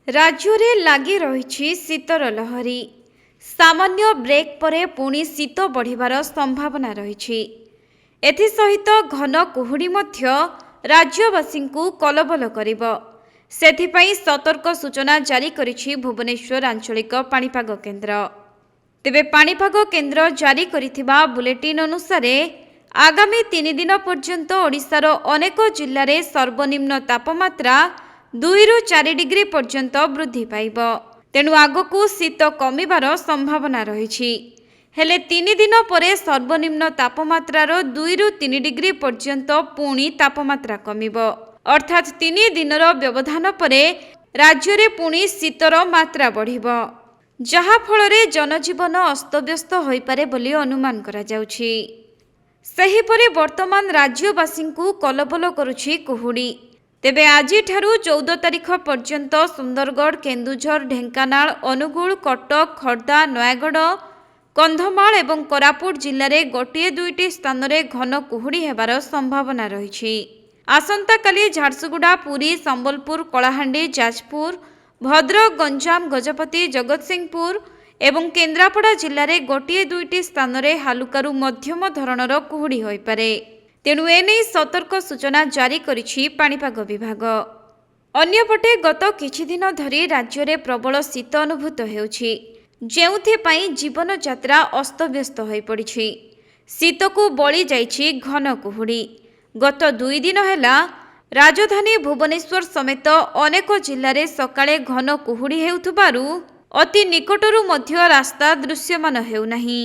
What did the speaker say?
राज्य लगी रही शीतर लहरी। सामान्य ब्रेक परे पुणी शीत बढ़िबार संभावना रही। एथिसहित घन कुहुड़ी मध्य राज्यवासी कलबल करिब। सेथिपाई सतर्क सूचना जारी करिछि भुवनेश्वर आंचलिक पाणीपाग केन्द्र। तेबे पाणीपाग केन्द्र जारी करिथिबा बुलेटिन अनुसार आगामी 3 दिन पर्यंत ओडिशार अनेक जिल्लार सर्वनिम्न तापमात्रा 2 ରୁ 4 डिग्री पर्यंत वृद्धि पाइब। तेणु आगकू शीत कमिबार संभावना रही। हेले 3 दिन परे सर्वनिम्न तापमात्रार 2 ରୁ 3 डिग्री पर्यंत पुणी तापमात्रा कमिब। अर्थात 3 दिनर व्यवधान परे राज्य रे पुणी शीतर मात्रा बढ़िब, जहा फलरे जनजीवन अस्तव्यस्त होई पारे बोली अनुमान करा जाउछि। सेहिपरि वर्तमान राज्यवासी कलबल करुछि कुहुड़ी। तेबे आजि ठारू 14 तारिख पर्यंत सुंदरगढ़, केन्दुझर, ढेंकानाल, अनुगुल, कटक, खर्दा, नयागढ़, कंधमाल एवं कोरापुट जिल्ला रे गोटे दुईटी स्थान रे घन कुहुड़ी हेबार संभावना रही। आसंता काली झारसुगुड़ा, पुरी, संबलपुर, कलाहांडी, जाजपुर, भद्रक, गंजाम, गजपति, जगतसिंहपुर एवं केन्द्रापड़ा जिल्ला रे गोटे दुईटी स्थान रे हालुकारु मध्यम धरणर कुहुड़ी होई पारे। तेणु एने सतर्क सूचना जारी करिछि पाणीपाग विभाग। अन्यपटे गत किछि दिन धरी राज्य रे प्रबल शीत अनुभूत हेउछि, जेउथिपाई जीवन यात्रा अस्तव्यस्त होई पड़िछि। शीतकु बळी जाइछि घन कुहुड़ी। गत 2 दिन हेला राजधानी भुवनेश्वर समेत अनेक जिल्लारे सकाळे घन कुहुड़ी हेउथबारु अति निकटरू मध्य रास्ता दृश्यमान हेउनाही।